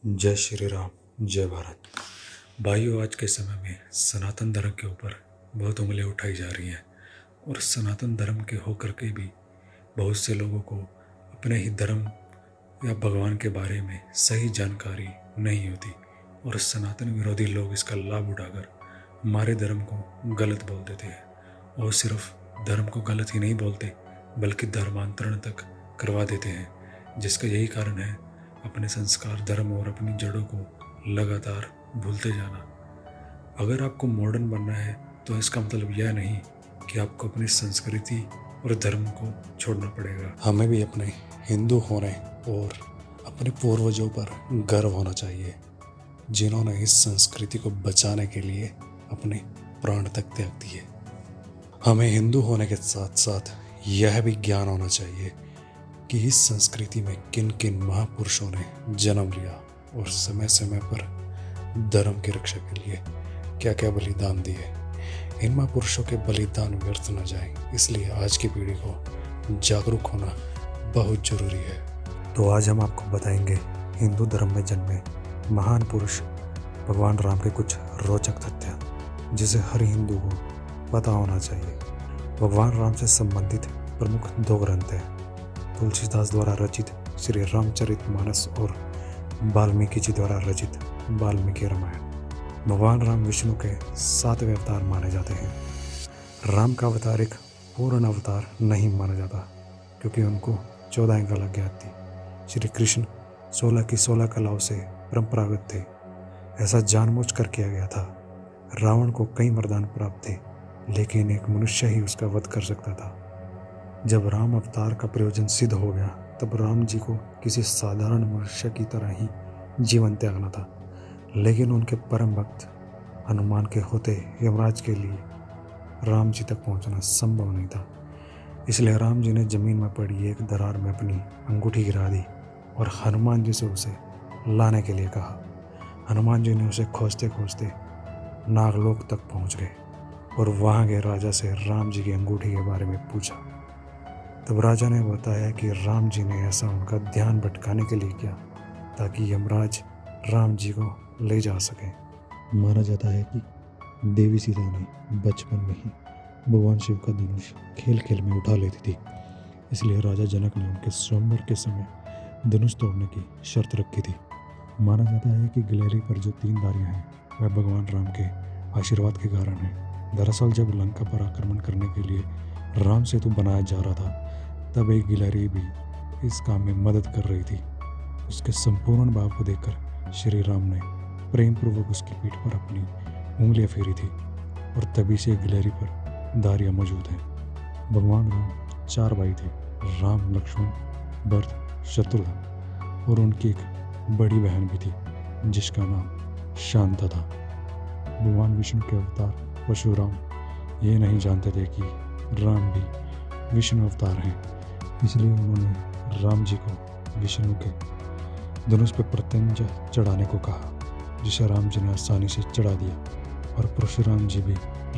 जय श्री राम, जय भारत। भाइयों, आज के समय में सनातन धर्म के ऊपर बहुत उंगलियां उठाई जा रही हैं और सनातन धर्म के होकर के भी बहुत से लोगों को अपने ही धर्म या भगवान के बारे में सही जानकारी नहीं होती और सनातन विरोधी लोग इसका लाभ उठाकर हमारे धर्म को गलत बोल देते हैं और सिर्फ धर्म को गलत ही नहीं बोलते बल्कि धर्मांतरण तक करवा देते हैं, जिसका यही कारण है अपने संस्कार, धर्म और अपनी जड़ों को लगातार भूलते जाना। अगर आपको मॉडर्न बनना है तो इसका मतलब यह नहीं कि आपको अपनी संस्कृति और धर्म को छोड़ना पड़ेगा। हमें भी अपने हिंदू होने और अपने पूर्वजों पर गर्व होना चाहिए, जिन्होंने इस संस्कृति को बचाने के लिए अपने प्राण तक त्याग दिए। हमें हिंदू होने के साथ साथ यह भी ज्ञान होना चाहिए कि इस संस्कृति में किन किन महापुरुषों ने जन्म लिया और समय समय पर धर्म की रक्षा के लिए क्या क्या बलिदान दिए। इन महापुरुषों के बलिदान व्यर्थ न जाए, इसलिए आज की पीढ़ी को जागरूक होना बहुत जरूरी है। तो आज हम आपको बताएंगे हिंदू धर्म में जन्मे महान पुरुष भगवान राम के कुछ रोचक तथ्य, जिसे हर हिंदू को पता होना चाहिए। भगवान राम से संबंधित प्रमुख 2 ग्रंथ हैं, तुलसीदास द्वारा रचित श्री रामचरितमानस और वाल्मीकि जी द्वारा रचित वाल्मीकि रामायण। भगवान राम विष्णु के 7वें अवतार माने जाते हैं। राम का अवतार एक पूर्ण अवतार नहीं माना जाता, क्योंकि उनको 14 कला ज्ञात थी। श्री कृष्ण 16 की 16 कलाओं से परंपरागत थे। ऐसा जानबूझकर किया गया था। रावण को कई वरदान प्राप्त थे, लेकिन एक मनुष्य ही उसका वध कर सकता था। जब राम अवतार का प्रयोजन सिद्ध हो गया, तब राम जी को किसी साधारण मनुष्य की तरह ही जीवन त्यागना था, लेकिन उनके परम भक्त हनुमान के होते यमराज के लिए राम जी तक पहुंचना संभव नहीं था। इसलिए राम जी ने जमीन में पड़ी एक दरार में अपनी अंगूठी गिरा दी और हनुमान जी से उसे लाने के लिए कहा। हनुमान जी ने उसे खोजते खोजते नागलोक तक पहुंच गए और वहां के राजा से राम जी की अंगूठी के बारे में पूछा। तब राजा ने बताया कि राम जी ने ऐसा उनका ध्यान भटकाने के लिए किया ताकि यमराज राम जी को ले जा सके। माना जाता है कि देवी सीता ने बचपन में ही भगवान शिव का धनुष खेल खेल में उठा लेती थी, इसलिए राजा जनक ने उनके स्वयंवर के समय धनुष तोड़ने की शर्त रखी थी। माना जाता है कि गिलहरी पर जो 3 धारियां हैं वह भगवान राम के आशीर्वाद के कारण है। दरअसल जब लंका पर आक्रमण करने के लिए राम सेतु बनाया जा रहा था, तब एक गिलहरी भी इस काम में मदद कर रही थी। उसके संपूर्ण भाव को देखकर श्री राम ने प्रेम पूर्वक उसकी पीठ पर अपनी उंगलियां फेरी थी और तभी से गिलहरी पर धारियां मौजूद हैं। भगवान राम 4 भाई थे, राम, लक्ष्मण, भरत, शत्रुघ्न, और उनकी एक बड़ी बहन भी थी जिसका नाम शांता था। भगवान विष्णु के अवतार परशुराम ये नहीं जानते थे कि राम भी विष्णु अवतार हैं, इसलिए उन्होंने राम जी को विष्णु के धनुष पर प्रत्यंचा चढ़ाने को कहा, जिसे राम जी ने आसानी से चढ़ा दिया और परशुराम जी भी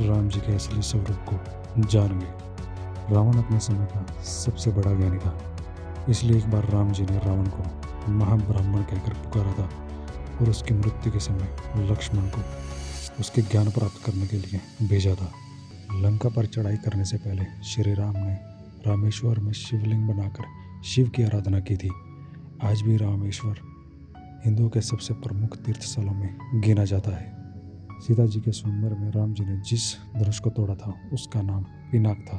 राम जी के असली स्वरूप को जान गए। रावण अपने समय का सबसे बड़ा ज्ञानी था, इसलिए एक बार राम जी ने रावण को महाब्राह्मण कहकर पुकारा था और उसकी मृत्यु के समय लक्ष्मण को उसके ज्ञान प्राप्त करने के लिए भेजा था। लंका पर चढ़ाई करने से पहले श्री राम ने रामेश्वर में शिवलिंग बनाकर शिव की आराधना की थी। आज भी रामेश्वर हिंदुओं के सबसे प्रमुख तीर्थ स्थलों में गिना जाता है। सीता जी के स्वयंवर में राम जी ने जिस धनुष को तोड़ा था उसका नाम पिनाक था।